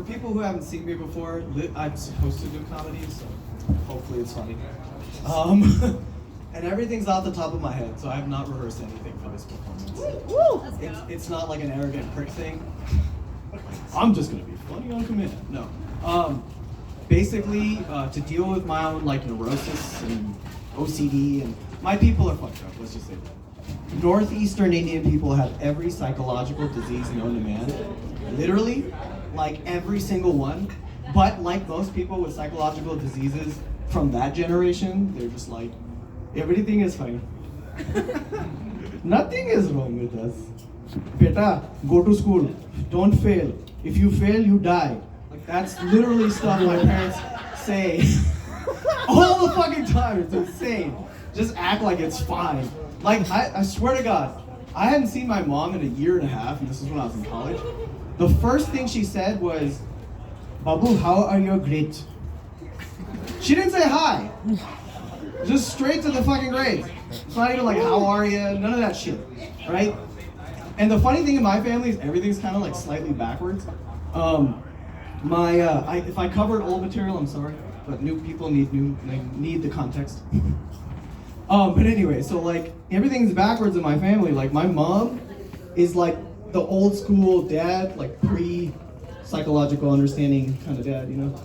people who haven't seen me before, I'm supposed to do comedy, so hopefully it's funny. And everything's off the top of my head, so I have not rehearsed anything for this performance. It's not like an arrogant prick thing. I'm just gonna be funny on command. No. Basically, to deal with my own like neurosis and OCD, and my people are fucked up. Let's just say that. Northeastern Indian people have every psychological disease known to man. Literally, like every single one. But like most people with psychological diseases from that generation, they're just like, everything is fine. Nothing is wrong with us. Beta, go to school. Don't fail. If you fail, you die. Like that's literally stuff my parents say all the fucking time. It's insane. Just act like it's fine. Like I swear to God, I hadn't seen my mom in a year and a half, and this is when I was in college. The first thing she said was, "Babu, how are your grades?" She didn't say hi. Just straight to the fucking grades. It's not even like, how are you? None of that shit, right? And the funny thing in my family is everything's kind of like slightly backwards. If I covered old material, I'm sorry, but new people need the context. But anyway, so like everything's backwards in my family. Like my mom is like the old school dad, like pre-psychological understanding kind of dad, you know?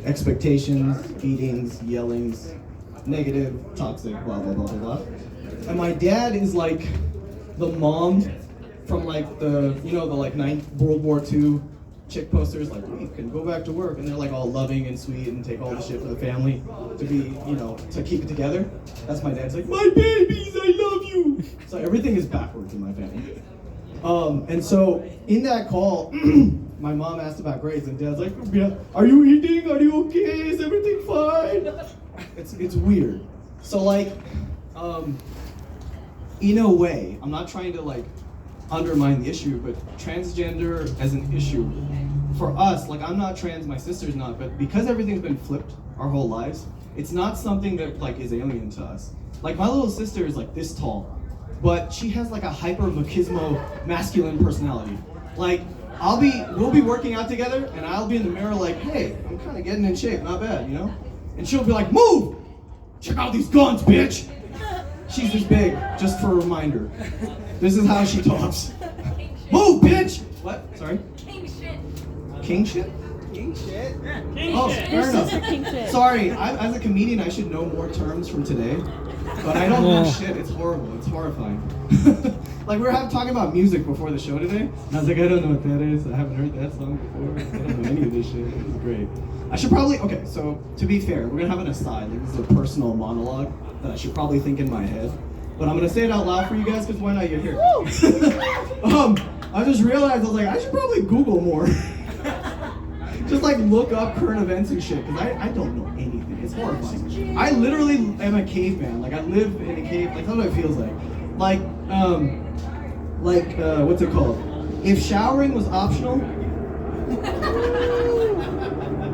Expectations, beatings, yellings, negative, toxic, blah, blah, blah, blah, blah. And my dad is like the mom from like the like World War II chick posters, like, we can go back to work. And they're like all loving and sweet and take all the shit for the family to be, to keep it together. That's my dad's like, my babies, I love you. So everything is backwards in my family. And so in that call, my mom asked about grades, and Dad's like, yeah, are you eating? Are you okay? Is everything fine? It's weird. So like, in a way, I'm not trying to like undermine the issue, but transgender as an issue for us, like I'm not trans, my sister's not, but because everything's been flipped our whole lives, it's not something that like is alien to us. Like my little sister is like this tall, but she has like a hyper machismo masculine personality. Like we'll be working out together, and I'll be in the mirror like, hey, I'm kind of getting in shape, not bad, you know? And she'll be like, move! Check out these guns, bitch! She's this big, just for a reminder. This is how she talks. Move, bitch! What? Sorry? King shit. King shit? King shit? Oh, fair enough. Sorry, as a comedian, I should know more terms from today. But I don't know shit. It's horrible. It's horrifying. Like we were talking about music before the show today, and I was like, I don't know what that is. I haven't heard that song before. I don't know any of this shit. This is great. I should probably, okay, so to be fair, we're gonna have an aside. Like this is a personal monologue that I should probably think in my head. But I'm gonna say it out loud for you guys, because why not? You're here. I just realized, I was like, I should probably Google more. Just like look up current events and shit, because I don't know anything. It's horrifying. I literally am a caveman. Like I live in a cave. Like that's what it feels like. What's it called? If showering was optional.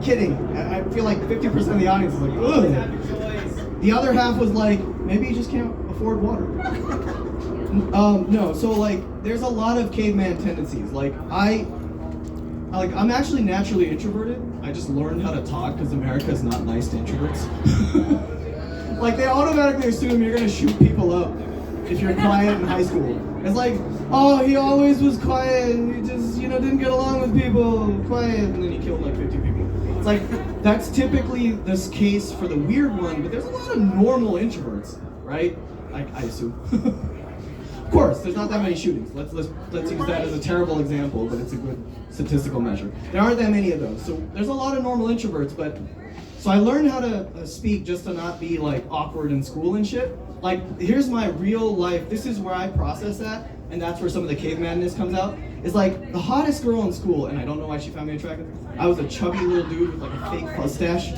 Kidding. I feel like 50% of the audience is like, ugh. The other half was like, maybe you just can't afford water. No, so like, there's a lot of caveman tendencies. Like I'm actually naturally introverted. I just learned how to talk because America is not nice to introverts. Like they automatically assume you're gonna shoot people up if you're quiet in high school. It's like, oh, he always was quiet and he just, didn't get along with people, quiet, and then he killed like 50 people. It's like, that's typically this case for the weird one, but there's a lot of normal introverts, right? I assume. Of course, there's not that many shootings. Let's use that as a terrible example, but it's a good statistical measure. There aren't that many of those. So there's a lot of normal introverts, but so I learned how to speak just to not be like awkward in school and shit. Like, here's my real life, this is where I process that, and that's where some of the cavemanness comes out. It's like, the hottest girl in school, and I don't know why she found me attractive, I was a chubby little dude with like a fake mustache,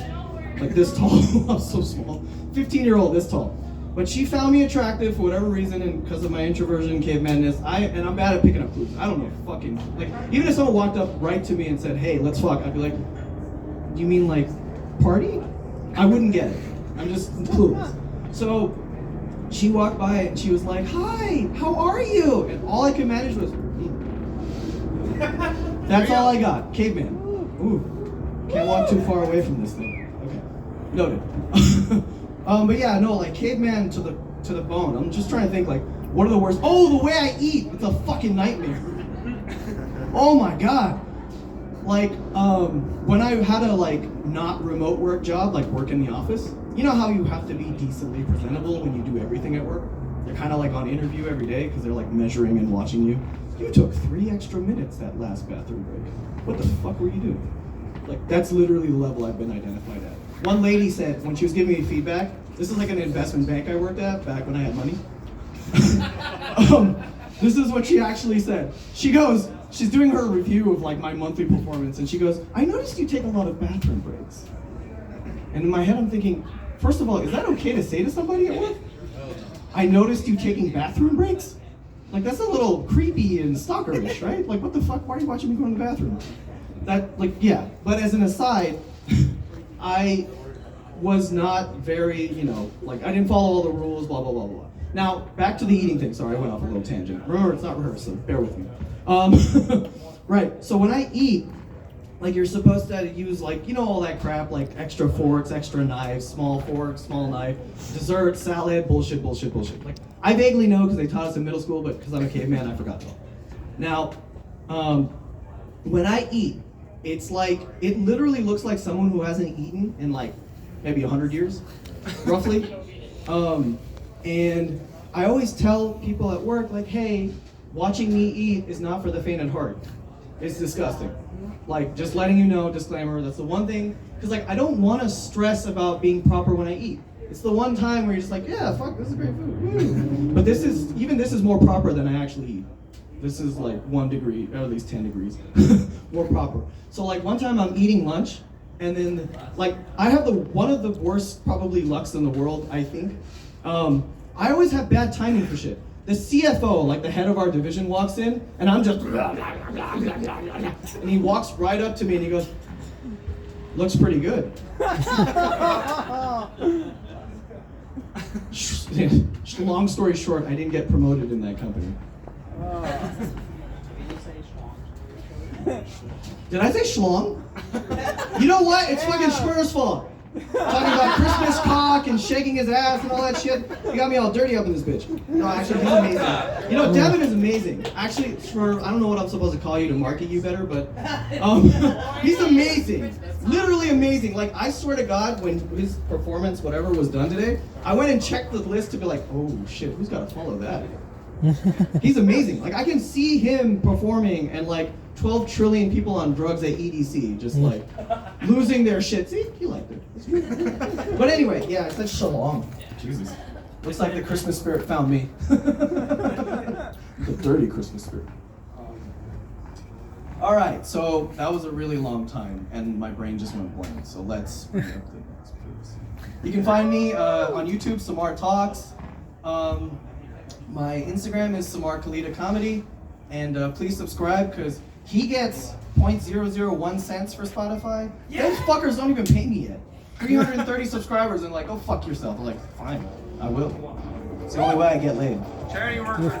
like this tall, I was so small, 15-year-old this tall. But she found me attractive for whatever reason, and because of my introversion, cavemanness, and I'm bad at picking up clues. I don't know, fucking, like, even if someone walked up right to me and said, hey, let's fuck, I'd be like, you mean like, party? I wouldn't get it. I'm just clueless. So, she walked by and she was like, hi, how are you? And all I could manage was, That's all I got, caveman. Ooh, can't walk too far away from this thing. Okay, noted. But yeah, no, like caveman to the bone. I'm just trying to think like, what are the worst? Oh, the way I eat. It's a fucking nightmare. Oh my god. Like, when I had a like not remote work job, like work in the office, you know how you have to be decently presentable when you do everything at work? They're kind of like on interview every day because they're like measuring and watching you. You took 3 extra minutes that last bathroom break. What the fuck were you doing? Like, that's literally the level I've been identified at. One lady said, when she was giving me feedback, this is like an investment bank I worked at back when I had money. This is what she actually said. She goes, she's doing her review of like my monthly performance, and she goes, I noticed you take a lot of bathroom breaks. And in my head I'm thinking, first of all, is that okay to say to somebody at work? I noticed you taking bathroom breaks? Like, that's a little creepy and stalkerish, right? Like, what the fuck? Why are you watching me go to the bathroom? That, like, yeah. But as an aside, I was not very, you know, like, I didn't follow all the rules, blah, blah, blah, blah. Now, back to the eating thing. Sorry, I went off a little tangent. Remember, it's not rehearsed, so bear with me. Right, so when I eat, like, you're supposed to use, like, you know, all that crap, like extra forks, extra knives, small fork, small knife, dessert, salad, bullshit. Like, I vaguely know because they taught us in middle school, but because I'm a caveman, I forgot it all. Now, when I eat, it's like, it literally looks like someone who hasn't eaten in, like, maybe 100 years, roughly. And I always tell people at work, like, hey, watching me eat is not for the faint at heart. It's disgusting. Like, just letting you know, disclaimer, that's the one thing, because like, I don't want to stress about being proper when I eat. It's the one time where you're just like, yeah, fuck, this is great food. But this is more proper than I actually eat. This is like 1 degree, or at least 10 degrees, more proper. So like one time I'm eating lunch, and then like, I have one of the worst probably lucks in the world, I think. I always have bad timing for shit. The CFO, like the head of our division, walks in, and I'm just and he walks right up to me and he goes, looks pretty good. Long story short, I didn't get promoted in that company. Did I say schlong? You know what? It's fucking shmeur's fault. Talking about Christmas cock and shaking his ass and all that shit. You got me all dirty up in this bitch. No, actually, he's amazing. You know, Devin is amazing. Actually, I don't know what I'm supposed to call you to market you better, but he's amazing. Literally amazing. Like, I swear to God, when his performance, whatever, was done today, I went and checked the list to be like, oh shit, who's got to follow that? He's amazing. Like, I can see him performing and like 12 trillion people on drugs at EDC, just like losing their shit. See, he liked it. But anyway, yeah, I said shalom. Jesus. Looks like the Christmas spirit found me. The dirty Christmas spirit. All right, so that was a really long time, and my brain just went blank. So let's bring up the next, please. You can find me on YouTube, Samar Talks. My Instagram is Samar Comedy, and please subscribe because he gets 0.001 cents for Spotify. Yeah. Those fuckers don't even pay me yet. 330 subscribers and like, oh fuck yourself. I'm like, fine, I will. It's the only way I get laid. Charity workers.